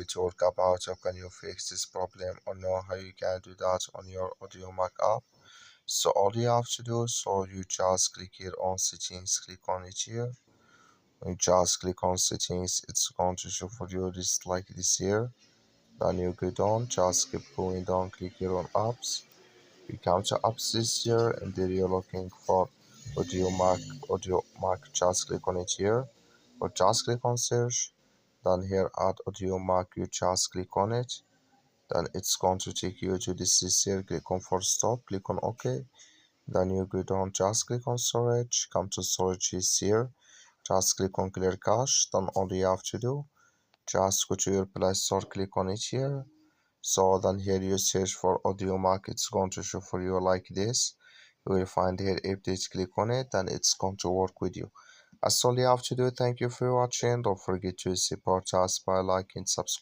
to talk about how can you fix this problem or know how you can do that on your Audiomack app. So all you have to do, so you just click here on settings, click on it here. When you just click on settings, it's going to show for you this like this here. Then you go down, just keep going down, click here on apps. You come to apps this here, and there you're looking for Audiomack, just click on it here, or just click on search. Then here at Audiomack, you just click on it. Then it's going to take you to this here. Click on force stop, click on OK. Then you go down, just click on storage, come to storage is here. Just click on clear cache. Then all you have to do, just go to your Play Store, click on it here. So then here you search for Audiomack, it's going to show for you like this. You will find here update, click on it, and it's going to work with you. That's all you have to do. Thank you for watching. Don't forget to support us by liking, subscribe.